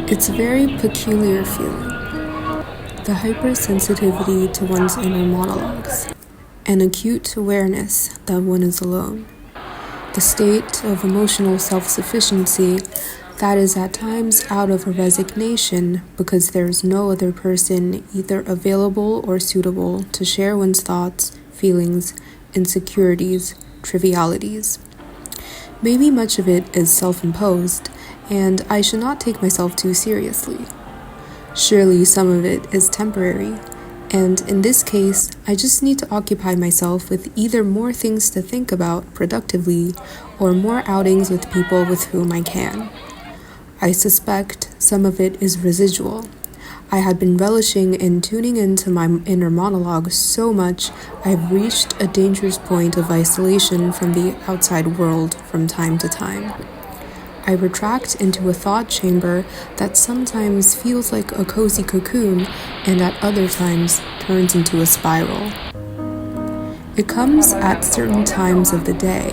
It's a very peculiar feeling, the hypersensitivity to one's inner monologues, an acute awareness that one is alone, the state of emotional self-sufficiency that is at times out of a resignation because there is no other person either available or suitable to share one's thoughts, feelings, insecurities, trivialities. Maybe much of it is self-imposed, and I should not take myself too seriously. Surely some of it is temporary, and in this case, I just need to occupy myself with either more things to think about productively or more outings with people with whom I can. I suspect some of it is residual. I had been relishing in tuning into my inner monologue so much I've reached a dangerous point of isolation from the outside world from time to time. I retract into a thought chamber that sometimes feels like a cozy cocoon and at other times turns into a spiral. It comes at certain times of the day.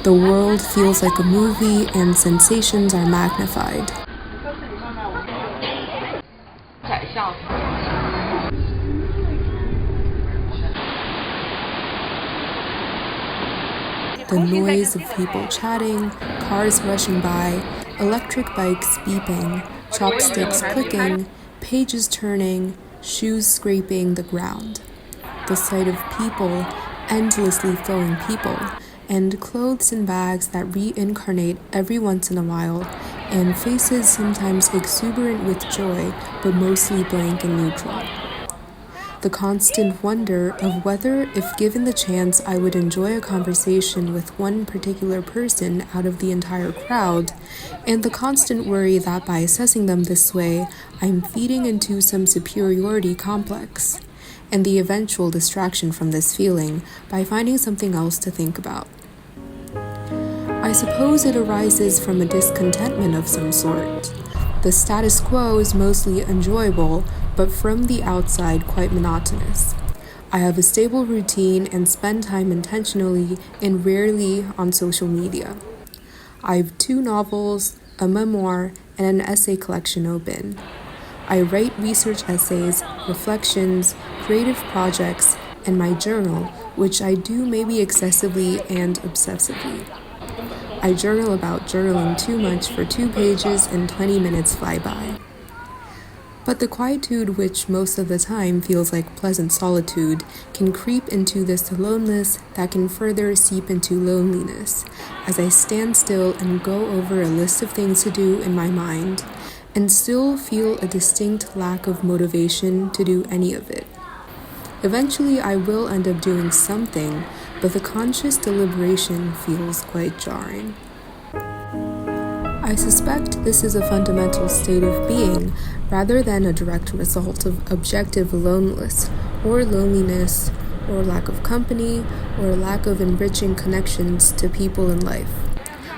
The world feels like a movie and sensations are magnified. The noise of people chatting, cars rushing by, electric bikes beeping, chopsticks clicking, pages turning, shoes scraping the ground. The sight of people, endlessly flowing people, and clothes and bags that reincarnate every once in a while, and faces sometimes exuberant with joy, but mostly blank and neutral. The constant wonder of whether, if given the chance, I would enjoy a conversation with one particular person out of the entire crowd, and the constant worry that by assessing them this way, I'm feeding into some superiority complex, and the eventual distraction from this feeling by finding something else to think about. I suppose it arises from a discontentment of some sort. The status quo is mostly enjoyable, but from the outside quite monotonous. I have a stable routine and spend time intentionally and rarely on social media. I have 2 novels, a memoir, and an essay collection open. I write research essays, reflections, creative projects, and my journal, which I do maybe excessively and obsessively. I journal about journaling too much for 2 pages and 20 minutes fly by. But the quietude, which most of the time feels like pleasant solitude, can creep into this aloneness that can further seep into loneliness as I stand still and go over a list of things to do in my mind and still feel a distinct lack of motivation to do any of it. Eventually, I will end up doing something, but the conscious deliberation feels quite jarring. I suspect this is a fundamental state of being rather than a direct result of objective aloneness or loneliness or lack of company or lack of enriching connections to people in life.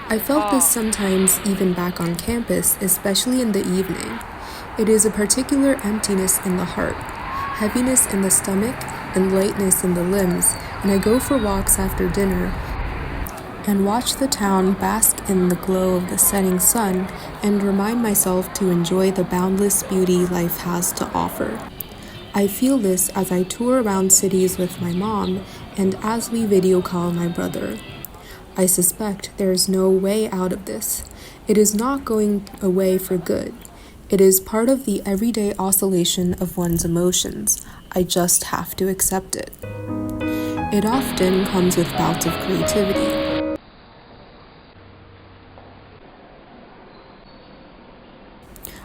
I felt this sometimes even back on campus, especially in the evening. It is a particular emptiness in the heart, heaviness in the stomach, and lightness in the limbs, and I go for walks after dinner and watch the town bask in the glow of the setting sun and remind myself to enjoy the boundless beauty life has to offer. I feel this as I tour around cities with my mom and as we video call my brother. I suspect there is no way out of this. It is not going away for good. It is part of the everyday oscillation of one's emotions. I just have to accept it. It often comes with bouts of creativity.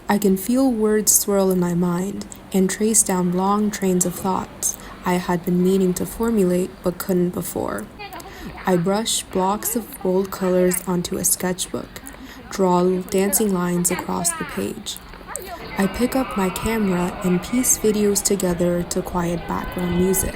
I can feel words swirl in my mind and trace down long trains of thoughts I had been meaning to formulate but couldn't before. I brush blocks of bold colors onto a sketchbook, draw dancing lines across the page. I pick up my camera and piece videos together to quiet background music.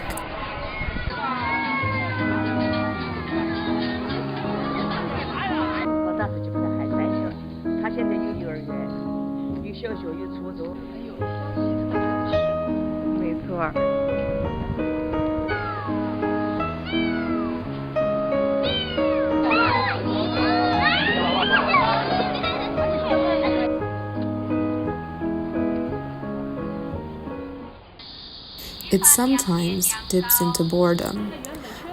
It sometimes dips into boredom.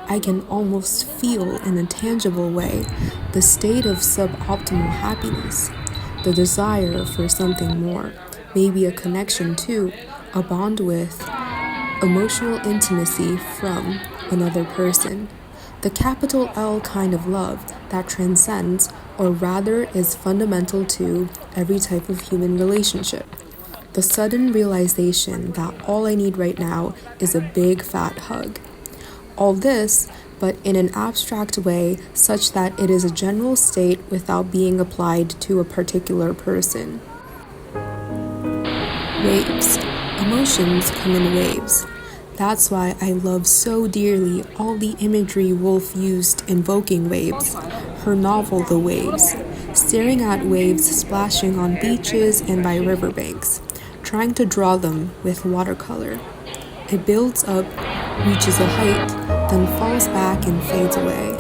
I can almost feel in a tangible way the state of suboptimal happiness, the desire for something more, maybe a connection to, a bond with, emotional intimacy from another person. The capital L kind of love that transcends, or rather is fundamental to, every type of human relationship. The sudden realization that all I need right now is a big fat hug. All this, but in an abstract way such that it is a general state without being applied to a particular person. Waves. Emotions come in waves. That's why I love so dearly all the imagery Woolf used invoking waves. Her novel, The Waves. Staring at waves splashing on beaches and by riverbanks. Trying to draw them with watercolor. It builds up, reaches a height, then falls back and fades away.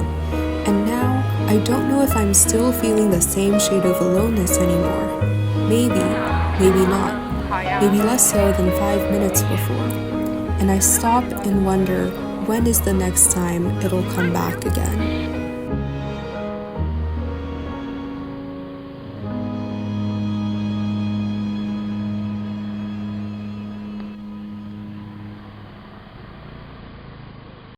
And now, I don't know if I'm still feeling the same shade of aloneness anymore. Maybe, maybe not. Maybe less so than 5 minutes before. And I stop and wonder, when is the next time it'll come back again?